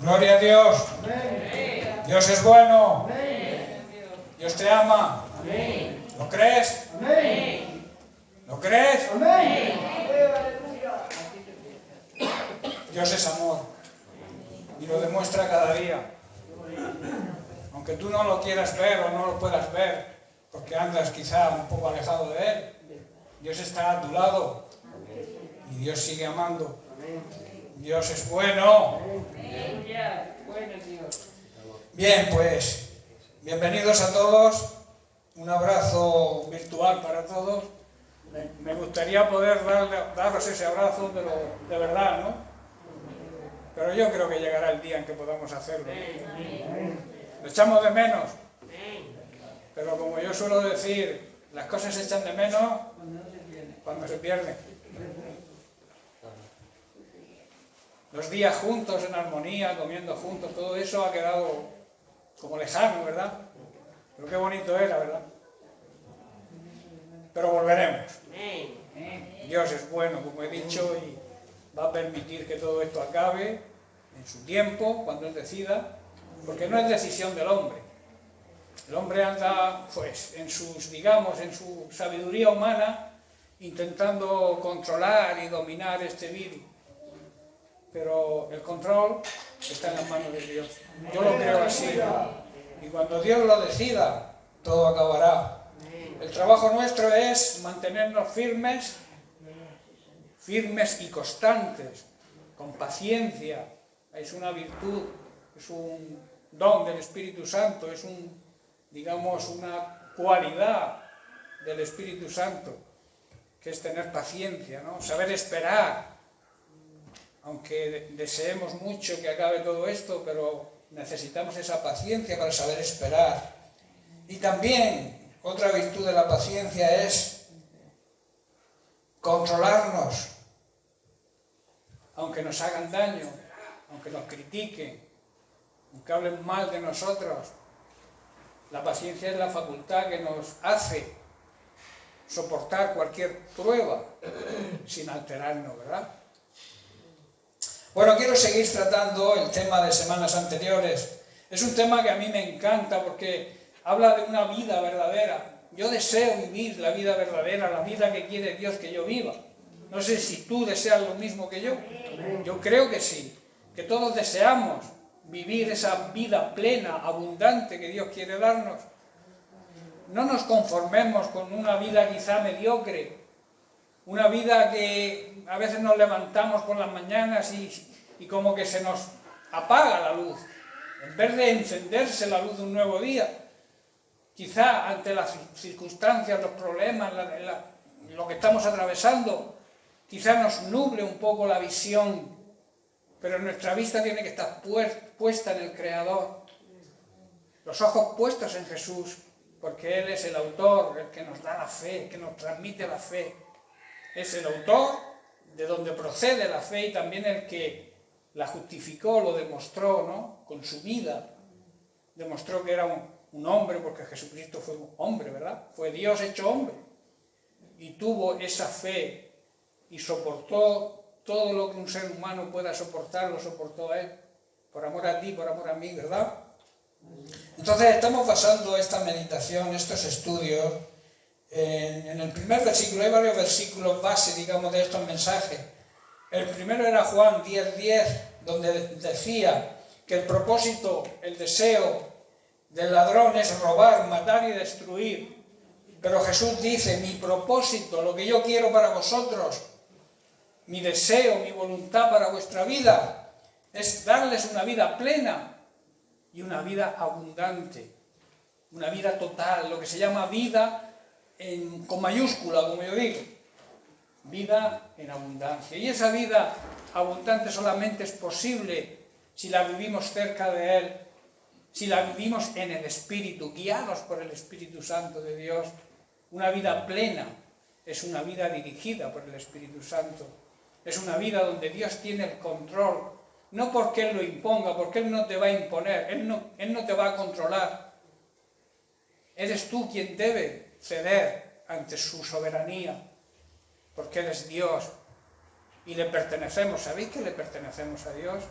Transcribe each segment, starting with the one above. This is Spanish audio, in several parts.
Gloria a Dios. Amén. Dios es bueno. Amén. Dios te ama. Amén. ¿Lo crees? Amén. ¿Lo crees? Amén. Dios es amor. Y lo demuestra cada día. Aunque tú no lo quieras ver o no lo puedas ver, porque andas quizá un poco alejado de Él, Dios está a tu lado. Y Dios sigue amando. Dios es bueno. Bien, pues, bienvenidos a todos. Un abrazo virtual para todos. Me gustaría poder daros ese abrazo, pero de verdad, ¿no? Pero yo creo que llegará el día en que podamos hacerlo. Lo echamos de menos. Pero como yo suelo decir, las cosas se echan de menos cuando se pierden. Los días juntos, en armonía, comiendo juntos, todo eso ha quedado como lejano, ¿verdad? Pero qué bonito era, ¿verdad? Pero volveremos. Dios es bueno, como he dicho, y va a permitir que todo esto acabe en su tiempo, cuando Él decida, porque no es decisión del hombre. El hombre anda, pues, en su sabiduría humana, intentando controlar y dominar este virus. Pero el control está en las manos de Dios. Yo lo creo así. Y cuando Dios lo decida, todo acabará. El trabajo nuestro es mantenernos firmes y constantes, con paciencia. Es una virtud, es un don del Espíritu Santo, es una cualidad del Espíritu Santo, que es tener paciencia, ¿no? Saber esperar. Aunque deseemos mucho que acabe todo esto, pero necesitamos esa paciencia para saber esperar. Y también otra virtud de la paciencia es controlarnos, aunque nos hagan daño, aunque nos critiquen, aunque hablen mal de nosotros. La paciencia es la facultad que nos hace soportar cualquier prueba sin alterarnos, ¿verdad? Bueno, quiero seguir tratando el tema de semanas anteriores. Es un tema que a mí me encanta porque habla de una vida verdadera. Yo deseo vivir la vida verdadera, la vida que quiere Dios que yo viva. No sé si tú deseas lo mismo que yo. Yo creo que sí, que todos deseamos vivir esa vida plena, abundante que Dios quiere darnos. No nos conformemos con una vida quizá mediocre, una vida que a veces nos levantamos por las mañanas y como que se nos apaga la luz, en vez de encenderse la luz de un nuevo día. Quizá ante las circunstancias, los problemas, lo que estamos atravesando, quizá nos nuble un poco la visión, pero nuestra vista tiene que estar puesta en el Creador, los ojos puestos en Jesús, porque Él es el autor, el que nos da la fe, el que nos transmite la fe. Es el autor de donde procede la fe y también el que la justificó, lo demostró, ¿no? Con su vida. Demostró que era un hombre, porque Jesucristo fue un hombre, ¿verdad? Fue Dios hecho hombre. Y tuvo esa fe y soportó todo lo que un ser humano pueda soportar, lo soportó Él. Por amor a ti, por amor a mí, ¿verdad? Entonces estamos basando esta meditación, estos estudios, en el primer versículo. Hay varios versículos base, digamos, de estos mensajes. El primero era Juan 10:10, donde decía que el propósito, el deseo del ladrón es robar, matar y destruir. Pero Jesús dice, mi propósito, lo que yo quiero para vosotros, mi deseo, mi voluntad para vuestra vida, es darles una vida plena y una vida abundante, una vida total, lo que se llama vida con mayúscula, como yo digo, vida en abundancia. Y esa vida abundante solamente es posible si la vivimos cerca de Él, si la vivimos en el Espíritu, guiados por el Espíritu Santo de Dios. Una vida plena es una vida dirigida por el Espíritu Santo. Es una vida donde Dios tiene el control, no porque Él lo imponga, porque Él no te va a imponer, Él no te va a controlar. Eres tú quien debe ceder ante su soberanía, porque Él es Dios y le pertenecemos. ¿Sabéis que le pertenecemos a Dios?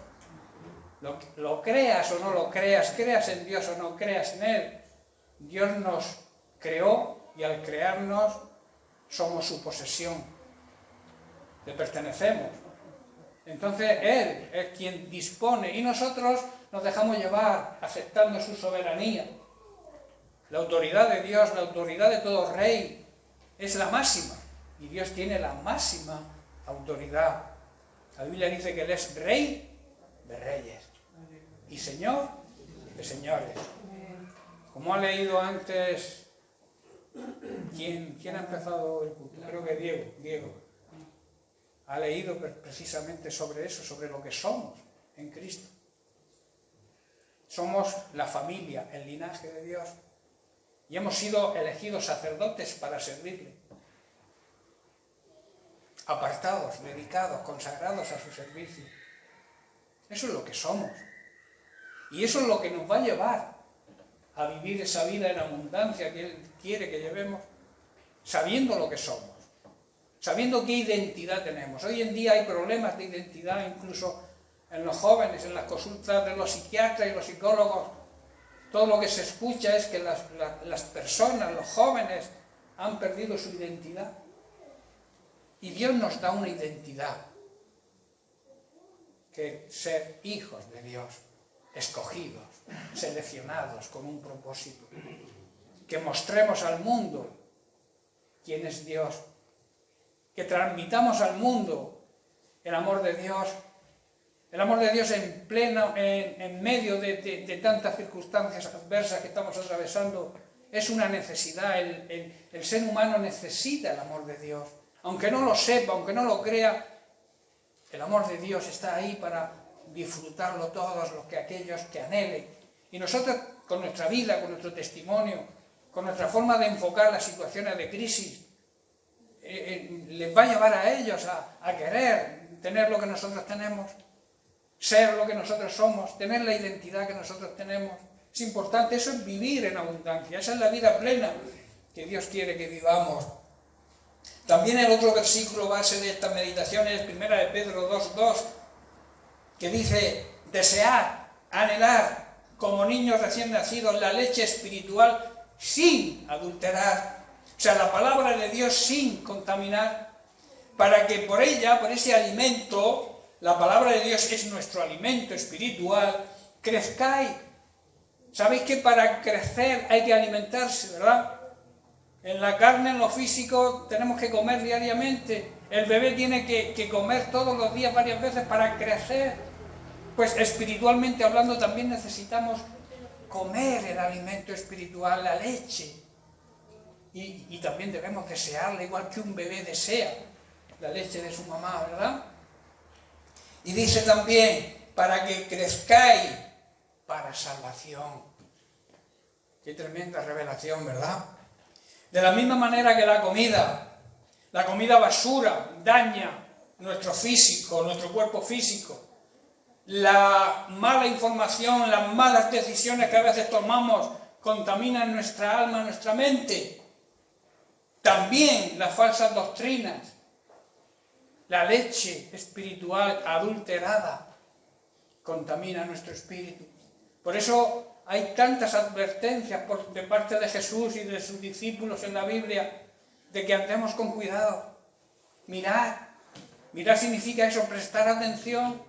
Lo creas o no lo creas, creas en Dios o no creas en Él, Dios nos creó y al crearnos somos su posesión, le pertenecemos. Entonces Él es quien dispone y nosotros nos dejamos llevar aceptando su soberanía. La autoridad de Dios, la autoridad de todo rey es la máxima y Dios tiene la máxima autoridad. La Biblia dice que Él es Rey de reyes y Señor de señores. Como ha leído antes, ¿quién ha empezado el culto? Creo que Diego. Ha leído precisamente sobre eso, sobre lo que somos en Cristo. Somos la familia, el linaje de Dios y hemos sido elegidos sacerdotes para servirle. Apartados, dedicados, consagrados a su servicio. Eso es lo que somos. Y eso es lo que nos va a llevar a vivir esa vida en abundancia que Él quiere que llevemos, sabiendo lo que somos, sabiendo qué identidad tenemos. Hoy en día hay problemas de identidad, incluso en los jóvenes, en las consultas de los psiquiatras y los psicólogos. Todo lo que se escucha es que las personas, los jóvenes, han perdido su identidad. Y Dios nos da una identidad, que ser hijos de Dios, escogidos, seleccionados con un propósito, que mostremos al mundo quién es Dios, que transmitamos al mundo el amor de Dios en medio de tantas circunstancias adversas que estamos atravesando. Es una necesidad, el ser humano necesita el amor de Dios. Aunque no lo sepa, aunque no lo crea, el amor de Dios está ahí para disfrutarlo todos aquellos que anhelen. Y nosotros, con nuestra vida, con nuestro testimonio, con nuestra forma de enfocar las situaciones de crisis, les va a llevar a ellos a querer tener lo que nosotros tenemos, ser lo que nosotros somos, tener la identidad que nosotros tenemos. Es importante, eso es vivir en abundancia, esa es la vida plena que Dios quiere que vivamos. También el otro versículo base de esta meditación es 1 de Pedro 2:2, que dice: desear, anhelar, como niños recién nacidos, la leche espiritual sin adulterar. O sea, la palabra de Dios sin contaminar, para que por ella, por ese alimento, la palabra de Dios es nuestro alimento espiritual, crezcáis. Sabéis que para crecer hay que alimentarse, ¿verdad? En la carne, en lo físico, tenemos que comer diariamente. El bebé tiene que comer todos los días varias veces para crecer. Pues espiritualmente hablando también necesitamos comer el alimento espiritual, la leche. Y también debemos desearla, igual que un bebé desea la leche de su mamá, ¿verdad? Y dice también, para que crezcáis para salvación. Qué tremenda revelación, ¿verdad? De la misma manera que la comida basura, daña nuestro físico, nuestro cuerpo físico. La mala información, las malas decisiones que a veces tomamos contaminan nuestra alma, nuestra mente. También las falsas doctrinas, la leche espiritual adulterada contamina nuestro espíritu. Por eso hay tantas advertencias de parte de Jesús y de sus discípulos en la Biblia de que andemos con cuidado. Mirar significa eso, prestar atención,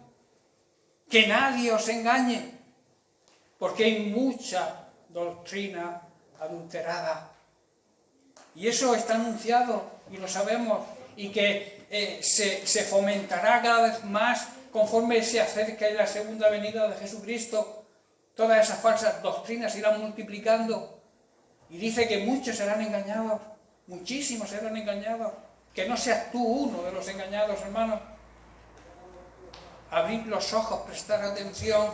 que nadie os engañe, porque hay mucha doctrina adulterada. Y eso está anunciado y lo sabemos, y que se fomentará cada vez más conforme se acerque la segunda venida de Jesucristo. Todas esas falsas doctrinas se irán multiplicando. Y dice que muchos serán engañados, muchísimos serán engañados. Que no seas tú uno de los engañados, hermano. Abrir los ojos, prestar atención.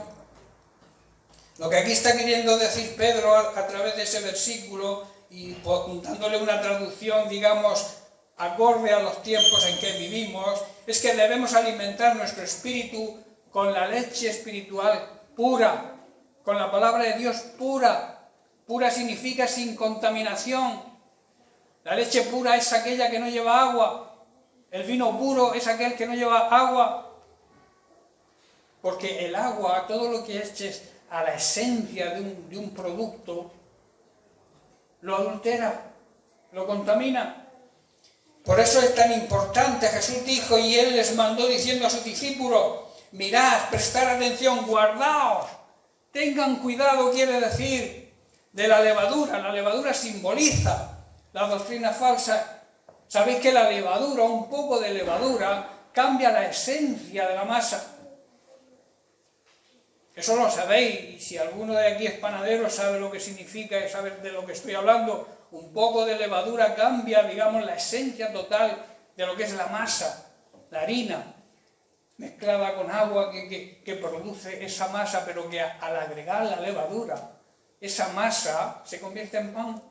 Lo que aquí está queriendo decir Pedro a través de ese versículo, y dándole una traducción, digamos, acorde a los tiempos en que vivimos, es que debemos alimentar nuestro espíritu con la leche espiritual pura, con la palabra de Dios pura. Pura significa sin contaminación. La leche pura es aquella que no lleva agua. El vino puro es aquel que no lleva agua. porque el agua, todo lo que eches a la esencia de un producto, lo adultera, lo contamina. Por eso es tan importante. Jesús dijo, y Él les mandó diciendo a sus discípulos, mirad, prestad atención, guardaos, tengan cuidado, quiere decir, de la levadura. La levadura simboliza la doctrina falsa. Sabéis que la levadura, un poco de levadura, cambia la esencia de la masa. Eso lo sabéis, y si alguno de aquí es panadero sabe lo que significa y sabe de lo que estoy hablando. Un poco de levadura cambia, digamos, la esencia total de lo que es la masa, la harina, mezclada con agua que produce esa masa, pero que al agregar la levadura, esa masa se convierte en pan.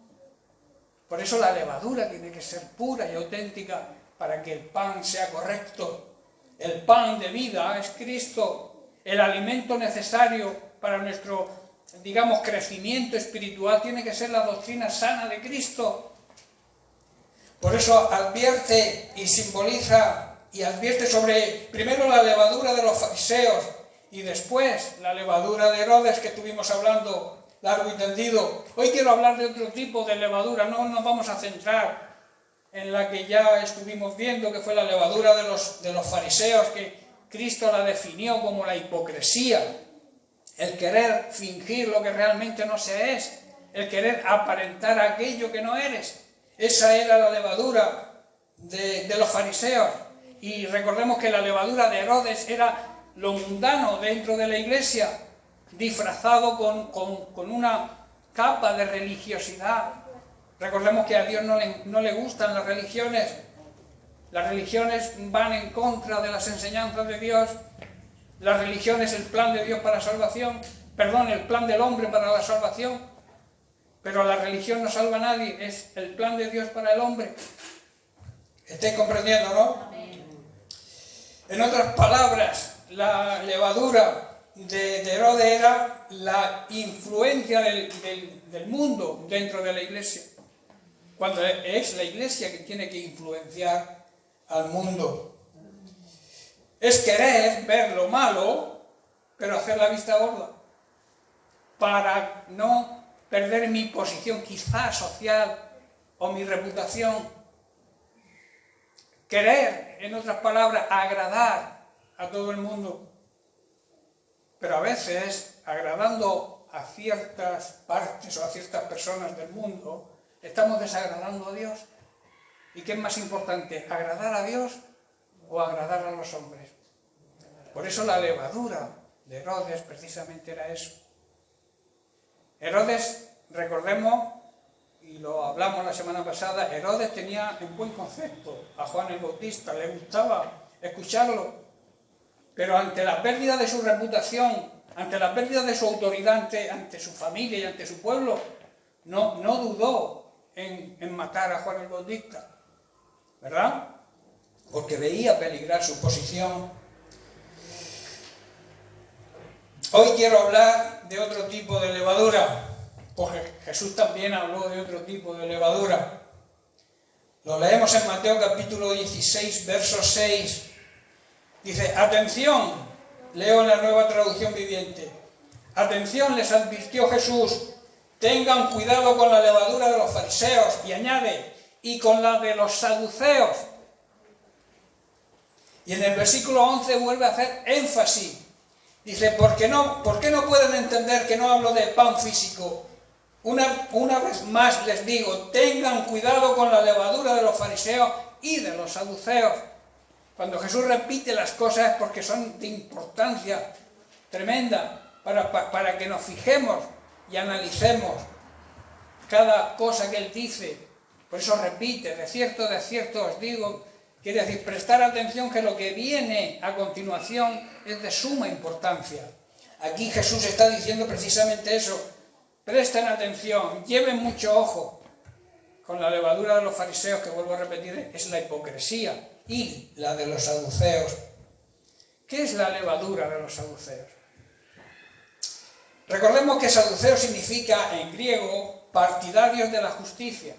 Por eso la levadura tiene que ser pura y auténtica para que el pan sea correcto. El pan de vida es Cristo. El alimento necesario para nuestro, digamos, crecimiento espiritual tiene que ser la doctrina sana de Cristo. Por eso advierte y simboliza y advierte sobre, primero, la levadura de los fariseos y después la levadura de Herodes, que estuvimos hablando largo y tendido. Hoy quiero hablar de otro tipo de levadura, no nos vamos a centrar en la que ya estuvimos viendo, que fue la levadura de los fariseos, que Cristo la definió como la hipocresía, el querer fingir lo que realmente no se es, el querer aparentar aquello que no eres. Esa era la levadura de los fariseos. Y recordemos que la levadura de Herodes era lo mundano dentro de la iglesia, disfrazado con una capa de religiosidad. Recordemos que a Dios no le gustan las religiones. Las religiones van en contra de las enseñanzas de Dios. La religión es el plan de Dios para la salvación, el plan del hombre para la salvación, pero la religión no salva a nadie, es el plan de Dios para el hombre. ¿Estáis comprendiendo, no? Amén. En otras palabras, la levadura de Herodes era la influencia del mundo dentro de la iglesia, cuando es la iglesia que tiene que influenciar al mundo. Es querer ver lo malo, pero hacer la vista gorda, para no perder mi posición quizá social o mi reputación. Querer, en otras palabras, agradar a todo el mundo, pero a veces agradando a ciertas partes o a ciertas personas del mundo, estamos desagradando a Dios. ¿Y qué es más importante, agradar a Dios o agradar a los hombres? Por eso la levadura de Herodes precisamente era eso. Herodes, recordemos, y lo hablamos la semana pasada, Herodes tenía en buen concepto a Juan el Bautista, le gustaba escucharlo, pero ante la pérdida de su reputación, ante la pérdida de su autoridad ante su familia y ante su pueblo, no dudó en matar a Juan el Bautista. ¿Verdad? Porque veía peligrar su posición. Hoy quiero hablar de otro tipo de levadura, porque Jesús también habló de otro tipo de levadura. Lo leemos en Mateo capítulo 16, verso 6. Dice, atención, leo en la Nueva Traducción Viviente. Atención, les advirtió Jesús, tengan cuidado con la levadura de los fariseos, y añade, y con la de los saduceos. Y en el versículo 11 vuelve a hacer énfasis. Dice, ¿por qué no pueden entender que no hablo de pan físico? Una vez más les digo, tengan cuidado con la levadura de los fariseos y de los saduceos. Cuando Jesús repite las cosas es porque son de importancia tremenda para que nos fijemos y analicemos cada cosa que Él dice. Por eso repite, de cierto os digo, quiere decir prestar atención que lo que viene a continuación es de suma importancia. Aquí Jesús está diciendo precisamente eso. Presten atención, lleven mucho ojo con la levadura de los fariseos, que vuelvo a repetir, es la hipocresía, y la de los saduceos. ¿Qué es la levadura de los saduceos? Recordemos que saduceo significa en griego partidarios de la justicia.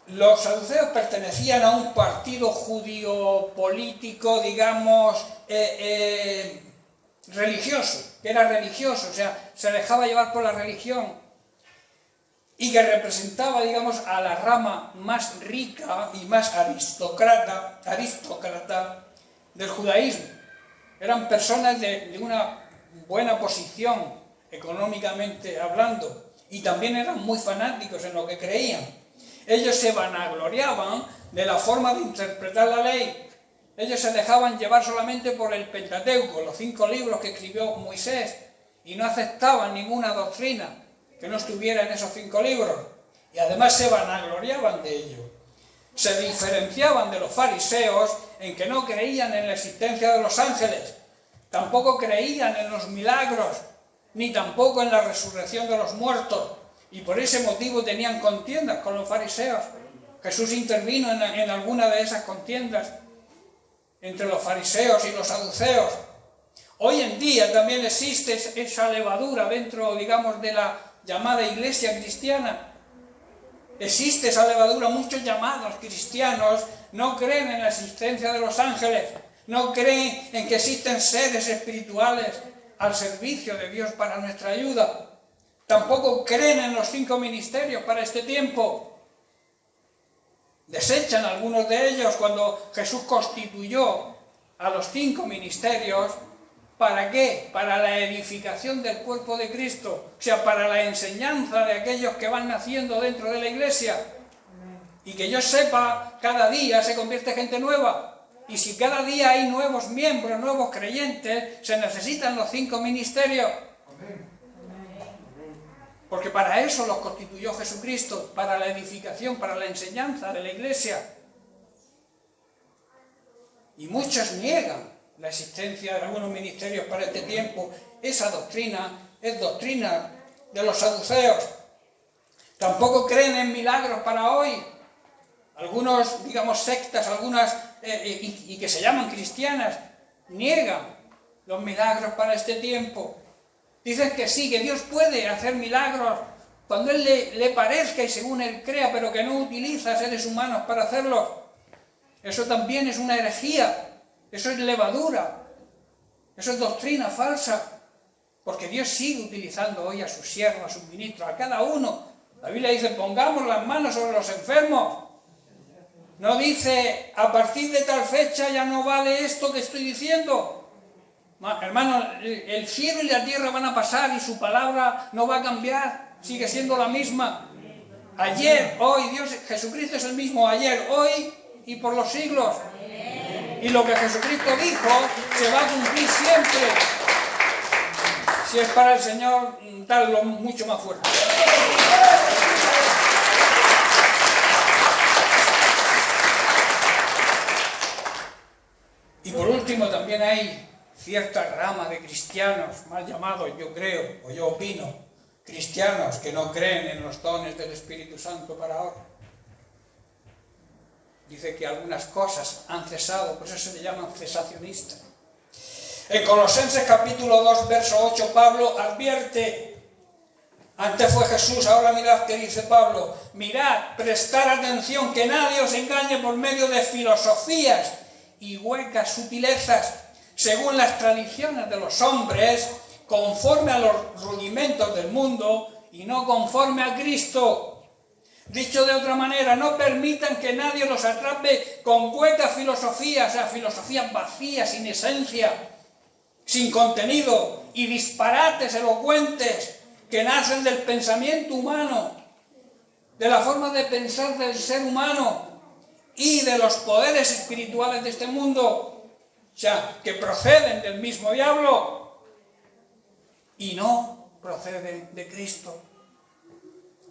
Los saduceos pertenecían a un partido judío político, digamos, religioso, que era religioso, o sea, se dejaba llevar por la religión y que representaba, digamos, a la rama más rica y más aristócrata del judaísmo. Eran personas de una buena posición económicamente hablando y también eran muy fanáticos en lo que creían. Ellos se vanagloriaban de la forma de interpretar la ley. Ellos se dejaban llevar solamente por el Pentateuco, los 5 libros que escribió Moisés, y no aceptaban ninguna doctrina que no estuviera en esos 5 libros. Y además se vanagloriaban de ello. Se diferenciaban de los fariseos en que no creían en la existencia de los ángeles, tampoco creían en los milagros, ni tampoco en la resurrección de los muertos. Y por ese motivo tenían contiendas con los fariseos. Jesús intervino en alguna de esas contiendas entre los fariseos y los saduceos. Hoy en día también existe esa levadura dentro, digamos, de la llamada iglesia cristiana. Existe esa levadura. Muchos llamados cristianos no creen en la existencia de los ángeles, no creen en que existen seres espirituales al servicio de Dios para nuestra ayuda. Tampoco creen en los 5 ministerios para este tiempo. Desechan algunos de ellos cuando Jesús constituyó a los 5 ministerios. ¿Para qué? Para la edificación del cuerpo de Cristo, o sea, para la enseñanza de aquellos que van naciendo dentro de la iglesia. Y que yo sepa, cada día se convierte gente nueva. Y si cada día hay nuevos miembros, nuevos creyentes, se necesitan los 5 ministerios. Porque para eso los constituyó Jesucristo, para la edificación, para la enseñanza de la iglesia. Y muchos niegan la existencia de algunos ministerios para este tiempo. Esa doctrina es doctrina de los saduceos. Tampoco creen en milagros para hoy. Algunos, digamos, sectas, algunas y que se llaman cristianas, niegan los milagros para este tiempo. Dicen que sí, que Dios puede hacer milagros cuando Él le parezca y según Él crea, pero que no utiliza seres humanos para hacerlos. Eso también es una herejía. Eso es levadura, eso es doctrina falsa, porque Dios sigue utilizando hoy a sus siervos, a sus ministros, a cada uno. La Biblia dice, pongamos las manos sobre los enfermos. No dice, a partir de tal fecha ya no vale esto que estoy diciendo. Hermano, el cielo y la tierra van a pasar y su palabra no va a cambiar, sigue siendo la misma. Ayer, hoy, Dios, Jesucristo es el mismo ayer, hoy y por los siglos. Y lo que Jesucristo dijo se va a cumplir siempre. Si es para el Señor, darlo mucho más fuerte. Y por último también hay cierta rama de cristianos, mal llamados, yo creo, o yo opino, cristianos que no creen en los dones del Espíritu Santo para ahora. Dice que algunas cosas han cesado, por eso se le llaman cesacionistas. En Colosenses capítulo 2, verso 8, Pablo advierte, antes fue Jesús, ahora mirad que dice Pablo, mirad, prestar atención, que nadie os engañe por medio de filosofías y huecas sutilezas, según las tradiciones de los hombres, conforme a los rudimentos del mundo y no conforme a Cristo. Dicho de otra manera, no permitan que nadie los atrape con huecas filosofías, o sea, filosofías vacías, sin esencia, sin contenido, y disparates elocuentes que nacen del pensamiento humano, de la forma de pensar del ser humano y de los poderes espirituales de este mundo, o sea, que proceden del mismo diablo y no proceden de Cristo.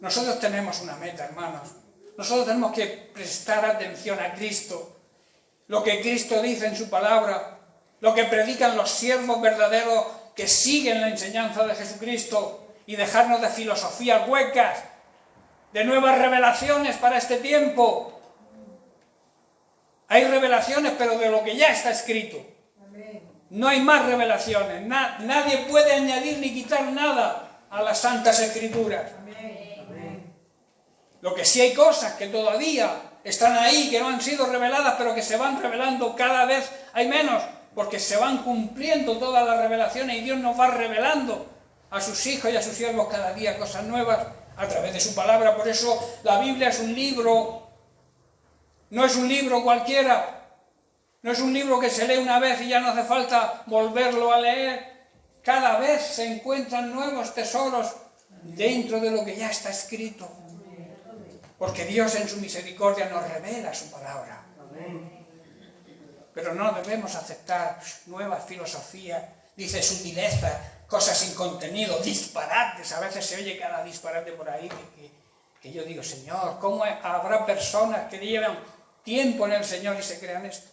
Nosotros tenemos una meta, hermanos. Nosotros tenemos que prestar atención a Cristo. Lo que Cristo dice en su palabra, lo que predican los siervos verdaderos que siguen la enseñanza de Jesucristo y dejarnos de filosofías huecas, de nuevas revelaciones para este tiempo. Hay revelaciones, pero de lo que ya está escrito. No hay más revelaciones. Nadie puede añadir ni quitar nada a las Santas Escrituras. Lo que sí hay cosas que todavía están ahí, que no han sido reveladas, pero que se van revelando cada vez hay menos, porque se van cumpliendo todas las revelaciones y Dios nos va revelando a sus hijos y a sus siervos cada día cosas nuevas a través de su palabra. Por eso la Biblia es un libro, no es un libro cualquiera, no es un libro que se lee una vez y ya no hace falta volverlo a leer. Cada vez se encuentran nuevos tesoros dentro de lo que ya está escrito. Porque Dios en su misericordia nos revela su palabra. Pero no debemos aceptar nuevas filosofías, dice sutilezas, cosas sin contenido, disparates. A veces se oye cada disparate por ahí que yo digo, Señor, ¿cómo habrá personas que llevan tiempo en el Señor y se crean esto?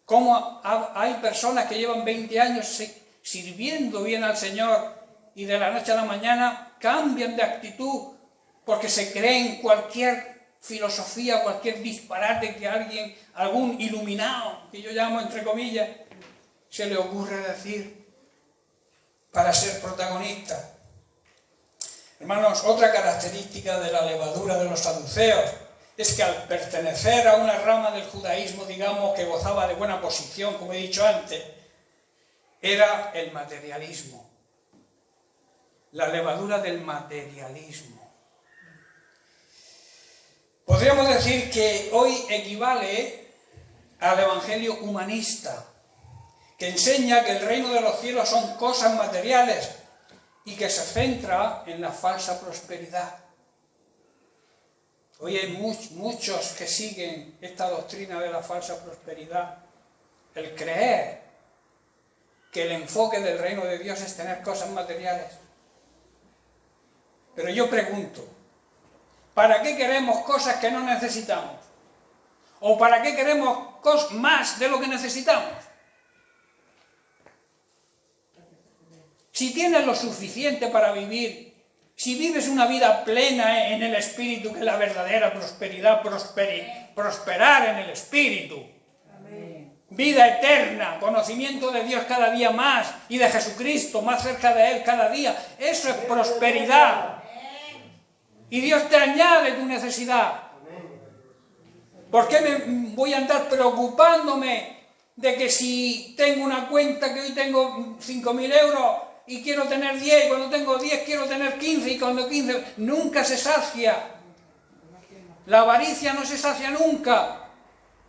¿Cómo hay personas que llevan 20 años sirviendo bien al Señor y de la noche a la mañana cambian de actitud porque se creen cualquier filosofía, cualquier disparate que alguien, algún iluminado, que yo llamo entre comillas, se le ocurre decir para ser protagonista? Hermanos, otra característica de la levadura de los saduceos es que al pertenecer a una rama del judaísmo, digamos, que gozaba de buena posición, como he dicho antes, era el materialismo. La levadura del materialismo. Podríamos decir que hoy equivale al evangelio humanista, que enseña que el reino de los cielos son cosas materiales y que se centra en la falsa prosperidad. Hoy hay muchos que siguen esta doctrina de la falsa prosperidad, el creer que el enfoque del reino de Dios es tener cosas materiales. Pero yo pregunto, ¿para qué queremos cosas que no necesitamos? ¿O para qué queremos más de lo que necesitamos? Si tienes lo suficiente para vivir, si vives una vida plena en el Espíritu, que es la verdadera prosperidad, prosperar en el Espíritu, vida eterna, conocimiento de Dios cada día más y de Jesucristo más cerca de Él cada día, eso es prosperidad. Y Dios te añade tu necesidad. ¿Por qué me voy a andar preocupándome de que si tengo una cuenta que hoy tengo 5.000 euros y quiero tener 10, y cuando tengo 10 quiero tener 15, y cuando 15... Nunca se sacia. La avaricia no se sacia nunca.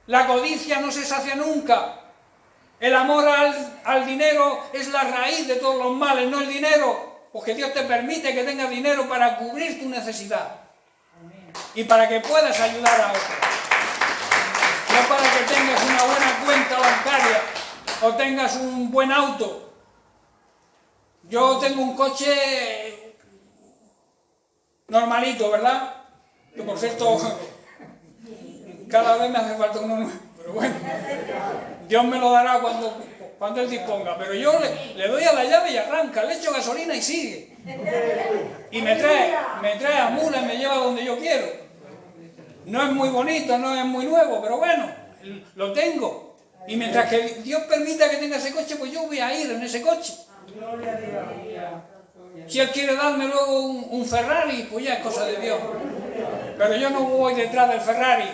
La codicia no se sacia nunca. El amor al dinero es la raíz de todos los males, no el dinero. Porque Dios te permite que tengas dinero para cubrir tu necesidad. Y para que puedas ayudar a otros. No para que tengas una buena cuenta bancaria o tengas un buen auto. Yo tengo un coche normalito, ¿verdad? Que por cierto, cada vez me hace falta uno nuevo. Pero bueno, Dios me lo dará cuando Él disponga. Pero yo le doy a la llave y arranca, le echo gasolina y sigue. Y me trae a mula y me lleva donde yo quiero. No es muy bonito, no es muy nuevo, pero bueno, lo tengo. Y mientras que Dios permita que tenga ese coche, pues yo voy a ir en ese coche. Si Él quiere darme luego un Ferrari, pues ya es cosa de Dios. Pero yo no voy detrás del Ferrari,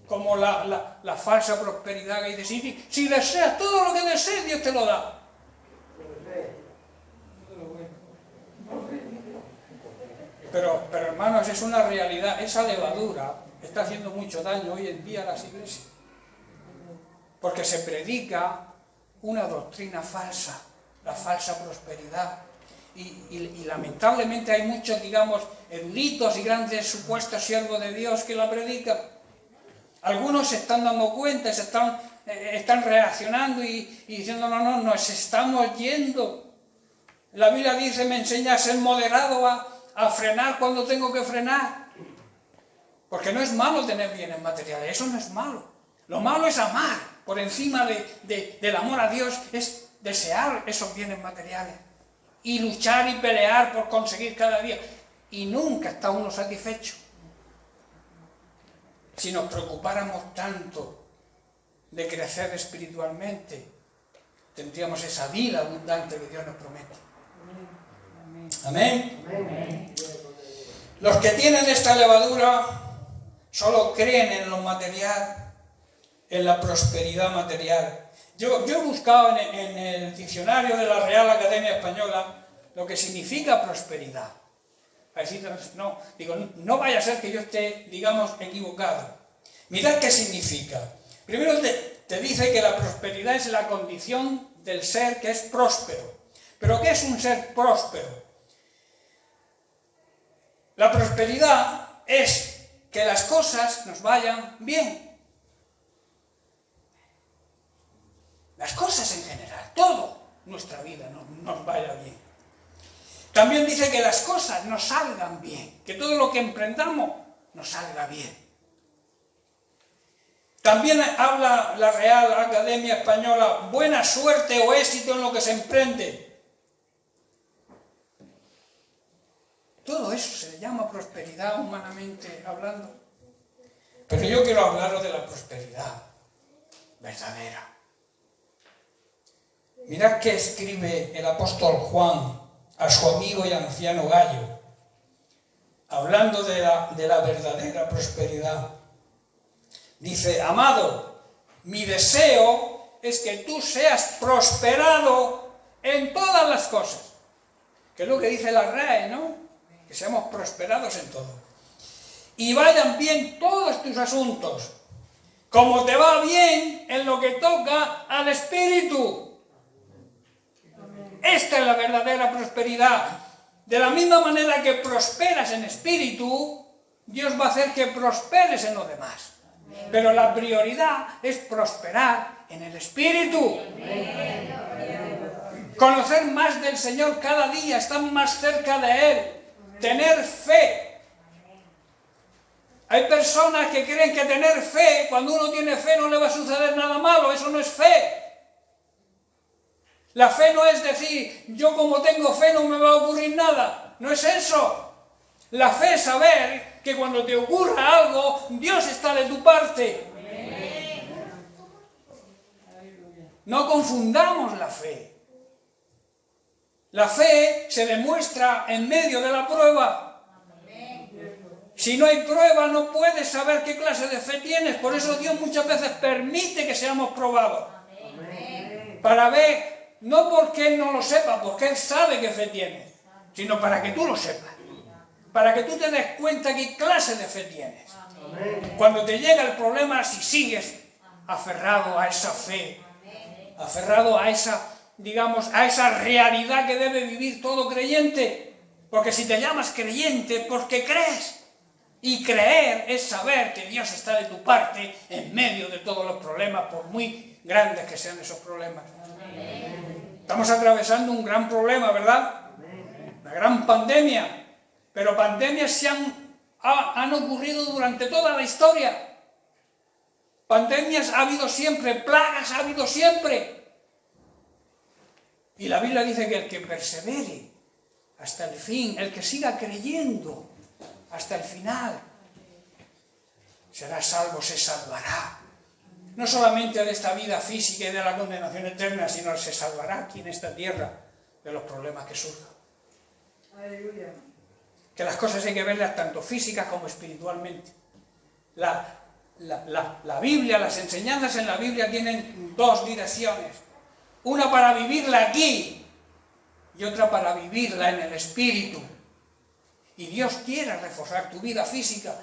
como la falsa prosperidad que dice, si deseas todo lo que desees, Dios te lo da. Pero hermanos, es una realidad. Esa levadura está haciendo mucho daño hoy en día a las iglesias, porque se predica una doctrina falsa, la falsa prosperidad. Y lamentablemente hay muchos, digamos, eruditos y grandes supuestos siervos de Dios que la predican. Algunos se están dando cuenta, están reaccionando y diciendo, no, nos estamos yendo. La Biblia dice, me enseña a ser moderado, a frenar cuando tengo que frenar. Porque no es malo tener bienes materiales, eso no es malo. Lo malo es amar, por encima del amor a Dios, es desear esos bienes materiales. Y luchar y pelear por conseguir cada día. Y nunca está uno satisfecho. Si nos preocupáramos tanto de crecer espiritualmente, tendríamos esa vida abundante que Dios nos promete. Amén. Amén. Los que tienen esta levadura solo creen en lo material, en la prosperidad material. Yo he buscado en el diccionario de la Real Academia Española lo que significa prosperidad. Así, no, digo, no vaya a ser que yo esté, digamos, equivocado. Mirad qué significa. Primero te dice que la prosperidad es la condición del ser que es próspero. ¿Pero qué es un ser próspero? La prosperidad es que las cosas nos vayan bien. Las cosas en general, todo nuestra vida nos vaya bien. También dice que las cosas nos salgan bien, que todo lo que emprendamos nos salga bien. También habla la Real Academia Española, buena suerte o éxito en lo que se emprende. Todo eso se le llama prosperidad humanamente hablando. Pero yo quiero hablaros de la prosperidad verdadera. Mirad qué escribe el apóstol Juan a su amigo y anciano Gallo, hablando de la verdadera prosperidad. Dice, amado, mi deseo es que tú seas prosperado en todas las cosas. Que es lo que dice la RAE, ¿no? Que seamos prosperados en todo. Y vayan bien todos tus asuntos, como te va bien en lo que toca al espíritu. Esta es la verdadera prosperidad. De la misma manera que prosperas en espíritu, Dios va a hacer que prosperes en lo demás. Pero la prioridad es prosperar en el espíritu. Conocer más del Señor cada día, estar más cerca de Él. Tener fe. Hay personas que creen que tener fe, cuando uno tiene fe no le va a suceder nada malo. Eso no es fe. La fe no es decir, yo como tengo fe no me va a ocurrir nada. No es eso. La fe es saber que cuando te ocurra algo, Dios está de tu parte. No confundamos la fe. La fe se demuestra en medio de la prueba. Si no hay prueba, no puedes saber qué clase de fe tienes. Por eso Dios muchas veces permite que seamos probados. Para ver, no porque Él no lo sepa, porque Él sabe qué fe tienes, sino para que tú lo sepas. Para que tú te des cuenta qué clase de fe tienes. Cuando te llega el problema, si sigues aferrado a esa fe, aferrado a esa, digamos, a esa realidad que debe vivir todo creyente. Porque si te llamas creyente, porque crees. Y creer es saber que Dios está de tu parte en medio de todos los problemas, por muy grandes que sean esos problemas. Estamos atravesando un gran problema, ¿verdad? Una gran pandemia. Pero pandemias han ocurrido durante toda la historia. Pandemias ha habido siempre, plagas ha habido siempre. Y la Biblia dice que el que persevere hasta el fin, el que siga creyendo hasta el final, será salvo, se salvará. No solamente de esta vida física y de la condenación eterna, sino se salvará aquí en esta tierra de los problemas que surjan. Aleluya. Que las cosas hay que verlas tanto físicas como espiritualmente. La Biblia, las enseñanzas en la Biblia tienen dos direcciones. Una para vivirla aquí y otra para vivirla en el espíritu. Y Dios quiere reforzar tu vida física.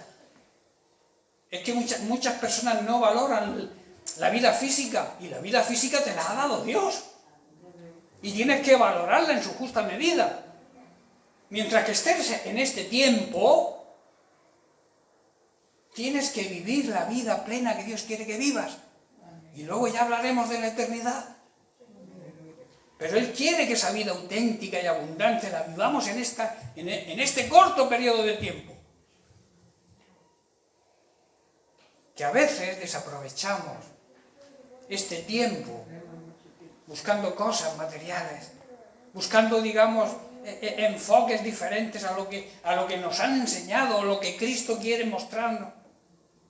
Es que muchas personas no valoran la vida física, y la vida física te la ha dado Dios. Y tienes que valorarla en su justa medida. Mientras que estés en este tiempo, tienes que vivir la vida plena que Dios quiere que vivas. Y luego ya hablaremos de la eternidad. Pero Él quiere que esa vida auténtica y abundante la vivamos en este corto periodo de tiempo. Que a veces desaprovechamos este tiempo buscando cosas materiales, buscando, digamos, enfoques diferentes a lo que nos han enseñado, o lo que Cristo quiere mostrarnos,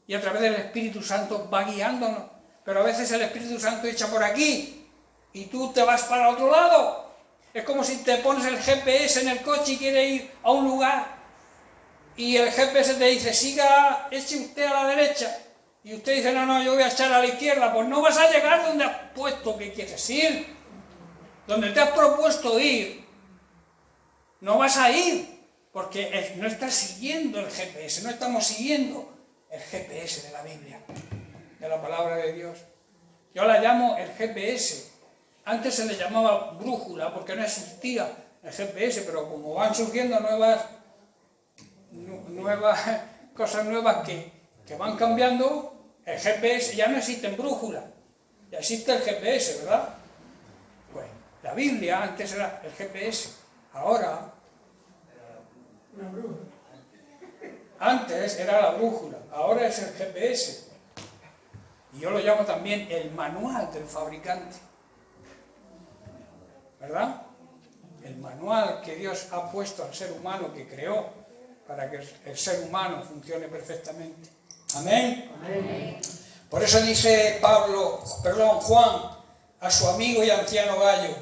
y a través del Espíritu Santo va guiándonos. Pero a veces el Espíritu Santo echa por aquí y tú te vas para otro lado. Es como si te pones el GPS en el coche y quieres ir a un lugar y el GPS te dice, siga, eche usted a la derecha, y usted dice, no, yo voy a echar a la izquierda, pues no vas a llegar donde has puesto que quieres ir, donde te has propuesto ir, no vas a ir, porque no estás siguiendo el GPS, no estamos siguiendo el GPS de la Biblia, de la palabra de Dios. Yo la llamo el GPS. Antes se le llamaba brújula porque no existía el GPS, pero como van surgiendo cosas nuevas que van cambiando, el GPS ya no existe en brújula, ya existe el GPS, ¿verdad? Bueno, la Biblia antes era el GPS, ahora, antes era la brújula, ahora es el GPS. Y yo lo llamo también el manual del fabricante, ¿verdad? El manual que Dios ha puesto al ser humano, que creó, para que el ser humano funcione perfectamente. Amén. Amén. Por eso dice Juan, a su amigo y anciano Gallo,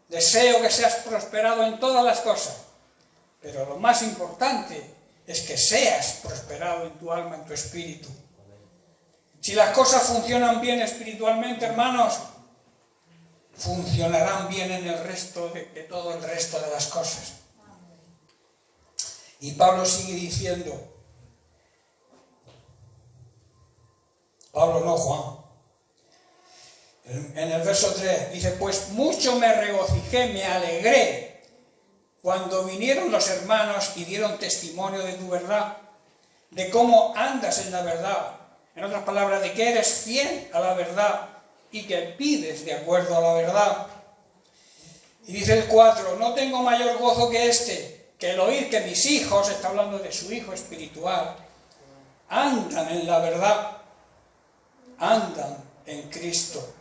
deseo que seas prosperado en todas las cosas, pero lo más importante es que seas prosperado en tu alma, en tu espíritu. Si las cosas funcionan bien espiritualmente, hermanos, funcionarán bien en el resto de todo el resto de las cosas. Y Pablo sigue diciendo, Juan, en el verso 3, dice, pues mucho me regocijé, me alegré, cuando vinieron los hermanos y dieron testimonio de tu verdad, de cómo andas en la verdad. En otras palabras, de que eres fiel a la verdad y que pides de acuerdo a la verdad. Y dice el 4, no tengo mayor gozo que este, que el oír que mis hijos, está hablando de su hijo espiritual, andan en la verdad, andan en Cristo.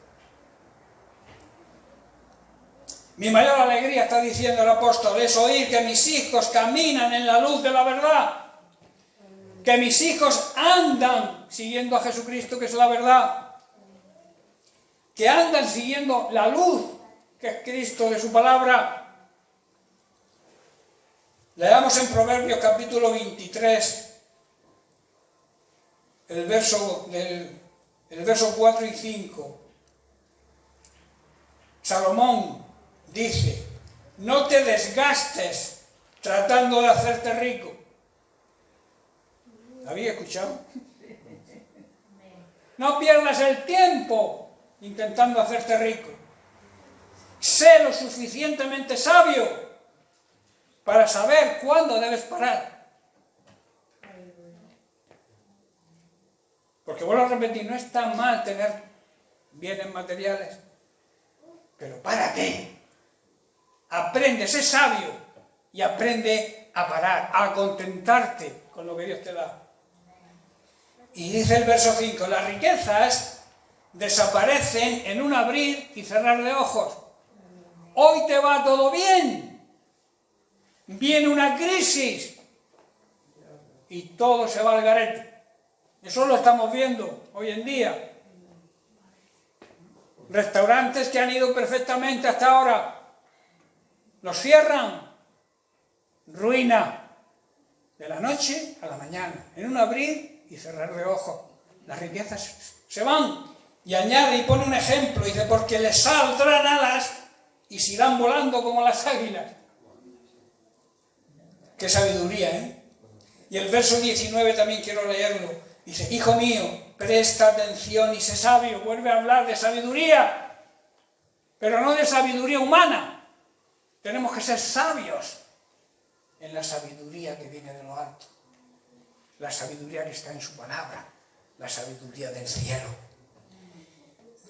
Mi mayor alegría, está diciendo el apóstol, es oír que mis hijos caminan en la luz de la verdad. Que mis hijos andan siguiendo a Jesucristo, que es la verdad. Que andan siguiendo la luz, que es Cristo, de su palabra. Leamos en Proverbios capítulo 23, el verso 4 y 5. Salomón dice, no te desgastes tratando de hacerte rico. ¿Había escuchado? No pierdas el tiempo intentando hacerte rico. Sé lo suficientemente sabio para saber cuándo debes parar. Porque vuelvo a repetir, no está mal tener bienes materiales, pero ¿para qué? Aprende, sé sabio y aprende a parar, a contentarte con lo que Dios te da. Y dice el verso 5, las riquezas desaparecen en un abrir y cerrar de ojos. Hoy te va todo bien, viene una crisis y todo se va al garete. Eso lo estamos viendo hoy en día. Restaurantes que han ido perfectamente hasta ahora, los cierran, ruina, de la noche a la mañana, en un abrir y cerrar de ojos. Las riquezas se van. Y añade y pone un ejemplo, dice, porque les saldrán alas y se irán volando como las águilas. Qué sabiduría, ¿eh? Y el verso 19 también quiero leerlo. Dice, hijo mío, presta atención y sé sabio. Vuelve a hablar de sabiduría, pero no de sabiduría humana. Tenemos que ser sabios en la sabiduría que viene de lo alto. La sabiduría que está en su palabra, la sabiduría del cielo.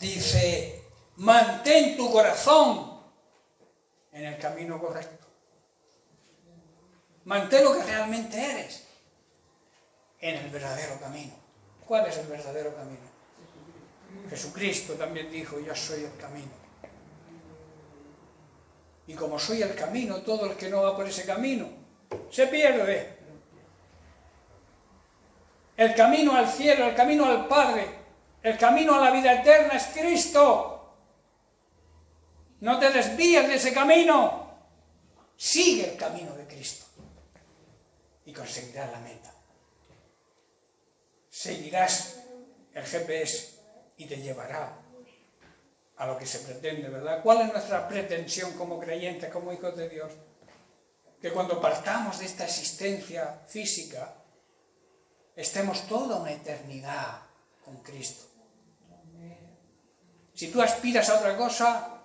Dice, mantén tu corazón en el camino correcto. Mantén lo que realmente eres en el verdadero camino. ¿Cuál es el verdadero camino? Jesucristo también dijo, yo soy el camino. Y como soy el camino, todo el que no va por ese camino se pierde. El camino al cielo, el camino al Padre, el camino a la vida eterna es Cristo. No te desvíes de ese camino. Sigue el camino de Cristo. y conseguirás la meta. Seguirás el GPS y te llevará a lo que se pretende, ¿verdad? ¿Cuál es nuestra pretensión como creyentes, como hijos de Dios? Que cuando partamos de esta existencia física, estemos toda una eternidad con Cristo. Si tú aspiras a otra cosa,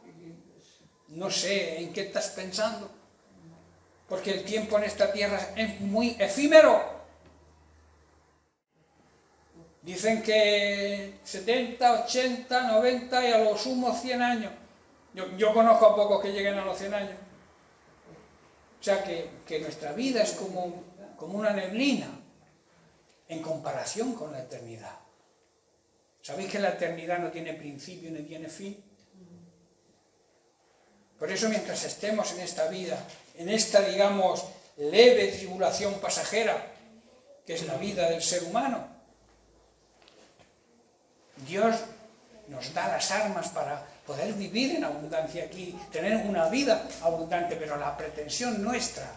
no sé en qué estás pensando, porque el tiempo en esta tierra es muy efímero. Dicen que 70, 80, 90 y a lo sumo 100 años. Yo conozco a pocos que lleguen a los 100 años. O sea que nuestra vida es como una neblina en comparación con la eternidad. ¿Sabéis que la eternidad no tiene principio ni tiene fin? Por eso mientras estemos en esta vida, en esta, digamos, leve tribulación pasajera, que es la vida del ser humano, Dios nos da las armas para poder vivir en abundancia aquí, tener una vida abundante, pero la pretensión nuestra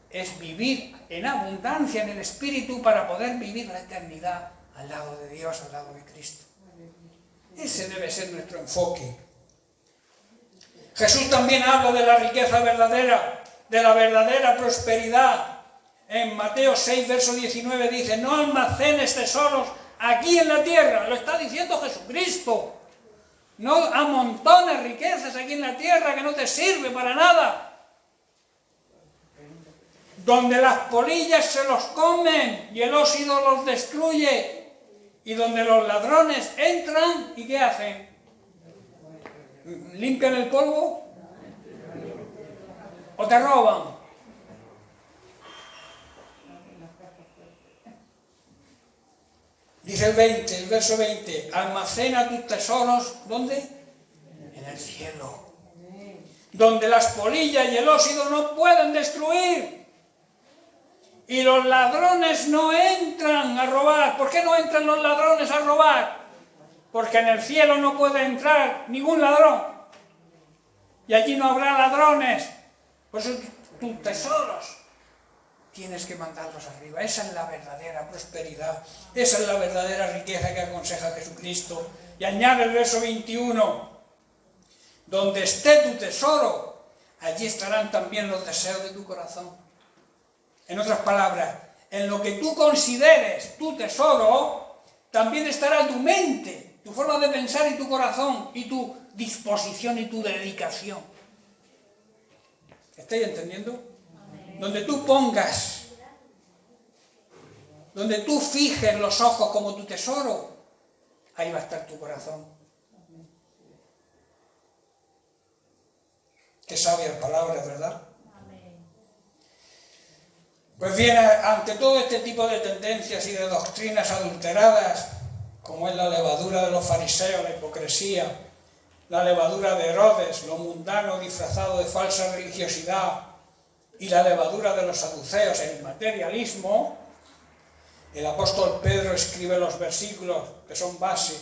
es vivir en abundancia en el Espíritu para poder vivir la eternidad al lado de Dios, al lado de Cristo. Ese debe ser nuestro enfoque. Jesús también habla de la riqueza verdadera, de la verdadera prosperidad. En Mateo 6, verso 19 dice: no almacenes tesoros aquí en la tierra. Lo está diciendo Jesucristo. No amontones riquezas aquí en la tierra que no te sirve para nada. Donde las polillas se los comen y el óxido los destruye. Y donde los ladrones entran y ¿qué hacen? ¿Limpian el polvo? ¿O te roban? Dice el verso 20, almacena tus tesoros, ¿dónde? En el cielo. Donde las polillas y el óxido no pueden destruir. Y los ladrones no entran a robar. ¿Por qué no entran los ladrones a robar? Porque en el cielo no puede entrar ningún ladrón. Y allí no habrá ladrones. Por eso tus tesoros tienes que mandarlos arriba. Esa es la verdadera prosperidad. Esa es la verdadera riqueza que aconseja Jesucristo. Y añade el verso 21. Donde esté tu tesoro, allí estarán también los deseos de tu corazón. En otras palabras, en lo que tú consideres tu tesoro, también estará tu mente, tu forma de pensar y tu corazón, y tu disposición y tu dedicación. ¿Estáis entendiendo? Amén. Donde tú pongas, donde tú fijes los ojos como tu tesoro, ahí va a estar tu corazón. Qué sabias palabras, ¿verdad? Pues bien, ante todo este tipo de tendencias y de doctrinas adulteradas, como es la levadura de los fariseos, la hipocresía, la levadura de Herodes, lo mundano disfrazado de falsa religiosidad, y la levadura de los saduceos, el materialismo, el apóstol Pedro escribe los versículos que son base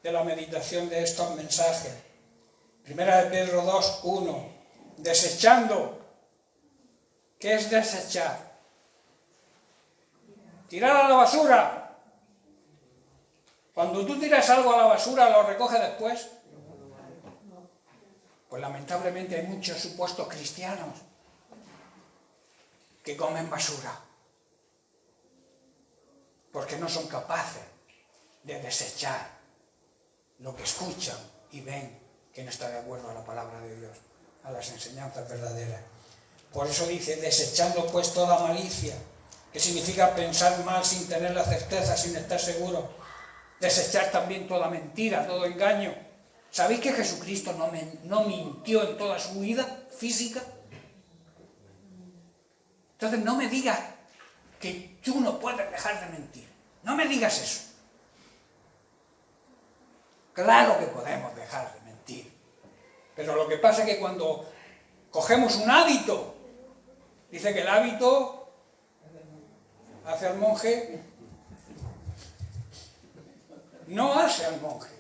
de la meditación de estos mensajes. Primera de Pedro 2, 1, desechando. ¿Qué es desechar? Tirar a la basura. Cuando tú tiras algo a la basura, ¿lo recoges después? Pues lamentablemente hay muchos supuestos cristianos que comen basura porque no son capaces de desechar lo que escuchan y ven que no está de acuerdo a la palabra de Dios, a las enseñanzas verdaderas. Por eso dice, desechando pues toda malicia, que significa pensar mal sin tener la certeza, sin estar seguro. Desechar también toda mentira, todo engaño. ¿Sabéis que Jesucristo no mintió en toda su vida física? Entonces no me digas que tú no puedes dejar de mentir. No me digas eso. Claro que podemos dejar de mentir. Pero lo que pasa es que cuando cogemos un hábito, dice que el hábito hace al monje, no hace al monje.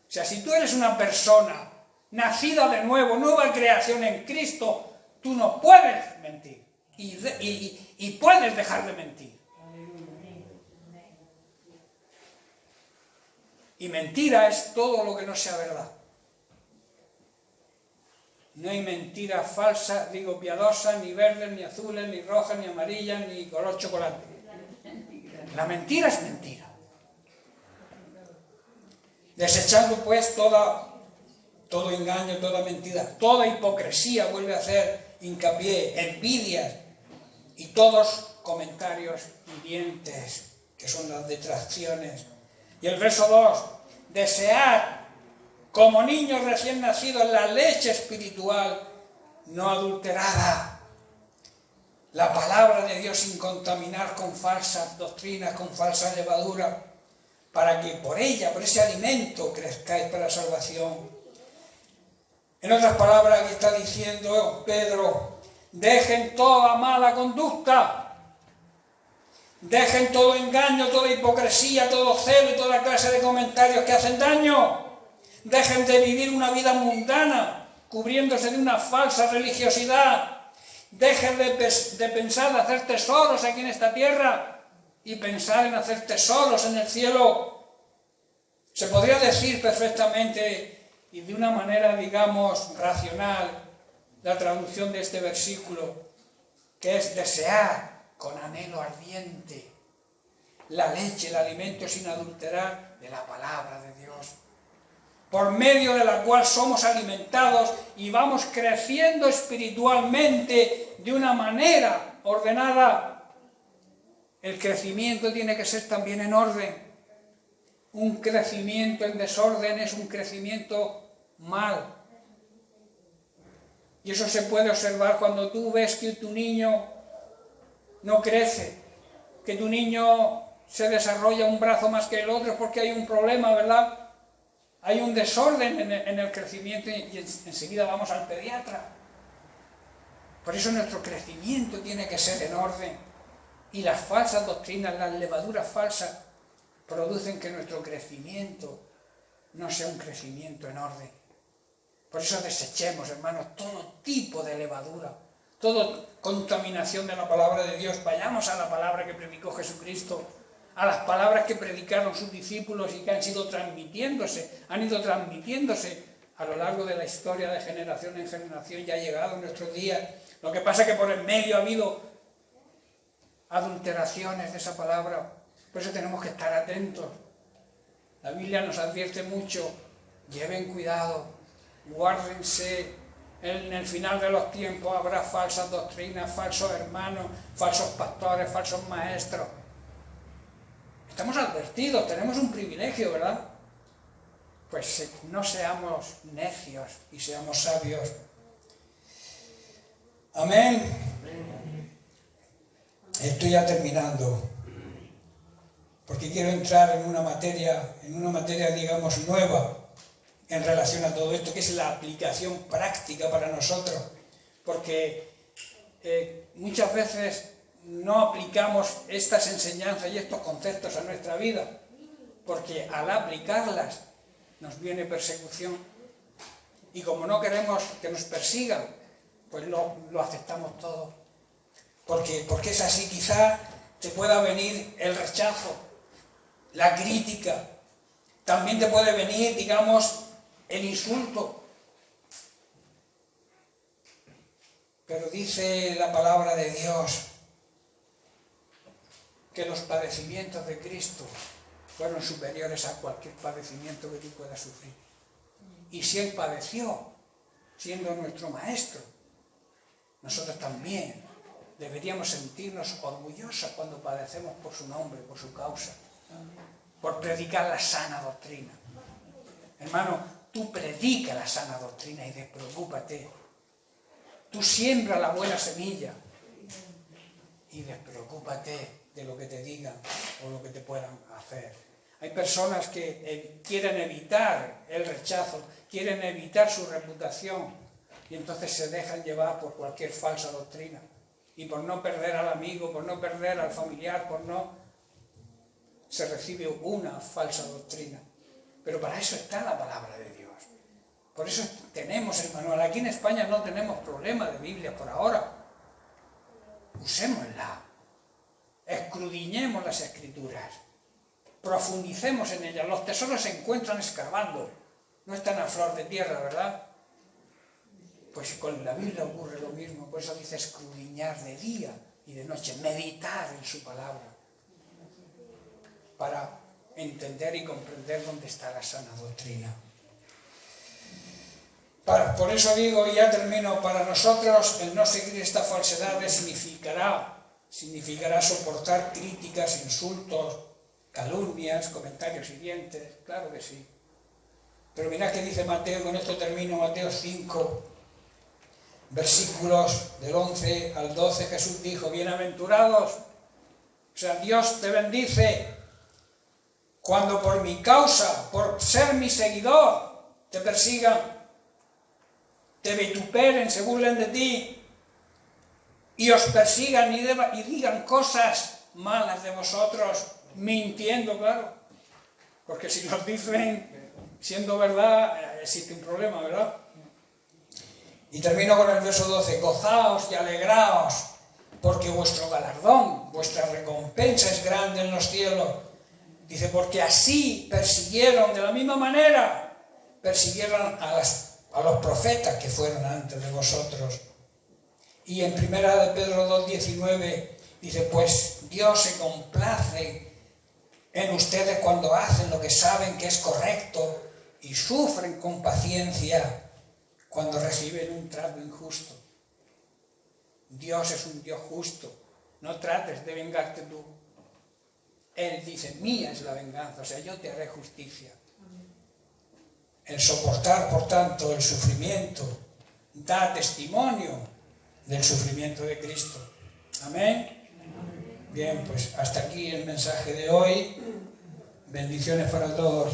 O sea, si tú eres una persona nacida de nuevo, nueva creación en Cristo, tú no puedes mentir. y puedes dejar de mentir. Y mentira es todo lo que no sea verdad. No hay mentiras falsas, digo piadosas, ni verdes, ni azules, ni rojas, ni amarillas, ni color chocolate. La mentira es mentira. Desechando pues todo engaño, toda mentira, toda hipocresía, vuelve a hacer hincapié, envidias y todos comentarios hirientes, que son las detracciones. Y el verso 2, desead como niños recién nacidos la leche espiritual no adulterada, la palabra de Dios sin contaminar con falsas doctrinas, con falsa levadura, para que por ella, por ese alimento, crezcáis para la salvación. En otras palabras, aquí está diciendo Pedro, dejen toda mala conducta, dejen todo engaño, toda hipocresía, todo celo y toda clase de comentarios que hacen daño. Dejen de vivir una vida mundana, cubriéndose de una falsa religiosidad. Dejen de pensar en hacer tesoros aquí en esta tierra y pensar en hacer tesoros en el cielo. Se podría decir perfectamente y de una manera, digamos, racional, la traducción de este versículo, que es desear con anhelo ardiente la leche, el alimento sin adulterar de la palabra de Dios, por medio de la cual somos alimentados y vamos creciendo espiritualmente de una manera ordenada. El crecimiento tiene que ser también en orden. Un crecimiento en desorden es un crecimiento mal. Y eso se puede observar cuando tú ves que tu niño no crece, que tu niño se desarrolla un brazo más que el otro, es porque hay un problema, ¿verdad? Hay un desorden en el crecimiento y enseguida vamos al pediatra. Por eso nuestro crecimiento tiene que ser en orden. Y las falsas doctrinas, las levaduras falsas, producen que nuestro crecimiento no sea un crecimiento en orden. Por eso desechemos, hermanos, todo tipo de levadura, toda contaminación de la palabra de Dios. Vayamos a la palabra que predicó Jesucristo, a las palabras que predicaron sus discípulos y que han ido transmitiéndose a lo largo de la historia de generación en generación y ha llegado en nuestros días. Lo que pasa es que por el medio ha habido adulteraciones de esa palabra. Por eso tenemos que estar atentos. La Biblia nos advierte mucho, lleven cuidado, guárdense, en el final de los tiempos habrá falsas doctrinas, falsos hermanos, falsos pastores, falsos maestros. Estamos advertidos, tenemos un privilegio, ¿verdad? Pues no seamos necios y seamos sabios. Amén. Estoy ya terminando, porque quiero entrar en una materia, digamos, nueva en relación a todo esto, que es la aplicación práctica para nosotros, porque muchas veces no aplicamos estas enseñanzas y estos conceptos a nuestra vida, porque al aplicarlas nos viene persecución, y como no queremos que nos persigan, pues lo aceptamos todo, porque es así. Quizá te pueda venir el rechazo, la crítica, también te puede venir, digamos, el insulto. Pero dice la palabra de Dios que los padecimientos de Cristo fueron superiores a cualquier padecimiento que tú puedas sufrir. Y si Él padeció, siendo nuestro Maestro, nosotros también deberíamos sentirnos orgullosos cuando padecemos por su nombre, por su causa, por predicar la sana doctrina. Hermano, tú predica la sana doctrina y despreocúpate. Tú siembra la buena semilla y despreocúpate de lo que te digan o lo que te puedan hacer. Hay personas que quieren evitar el rechazo, quieren evitar su reputación y entonces se dejan llevar por cualquier falsa doctrina. Y por no perder al amigo, por no perder al familiar, se recibe una falsa doctrina. Pero para eso está la palabra de Dios. Por eso tenemos el manual. Aquí en España no tenemos problema de Biblia por ahora. usémosla, escudriñemos las Escrituras, profundicemos en ellas. Los tesoros se encuentran escarbando, no están a flor de tierra, ¿verdad? Pues con la Biblia ocurre lo mismo, por eso dice escudriñar de día y de noche, meditar en su palabra, para entender y comprender dónde está la sana doctrina. Por eso digo, y ya termino, para nosotros el no seguir esta falsedad significará soportar críticas, insultos, calumnias, comentarios hirientes, claro que sí. Pero mirad que dice Mateo, con esto termino, Mateo 5, versículos del 11 al 12, Jesús dijo, bienaventurados, o sea, Dios te bendice cuando por mi causa, por ser mi seguidor, te persigan, te vituperen, se burlen de ti y os persigan y digan cosas malas de vosotros, mintiendo, claro, porque si los dicen siendo verdad, existe un problema, ¿verdad? Y termino con el verso 12, gozaos y alegraos, porque vuestro galardón, vuestra recompensa es grande en los cielos. Dice, porque así persiguieron, de la misma manera, persiguieron a los profetas que fueron antes de vosotros. Y en 1 de Pedro 2:19 dice, pues Dios se complace en ustedes cuando hacen lo que saben que es correcto y sufren con paciencia cuando reciben un trato injusto. Dios es un Dios justo, no trates de vengarte tú. Él dice, mía es la venganza, o sea, yo te haré justicia. El soportar, por tanto, el sufrimiento da testimonio del sufrimiento de Cristo. Amén. Bien, pues hasta aquí el mensaje de hoy. Bendiciones para todos.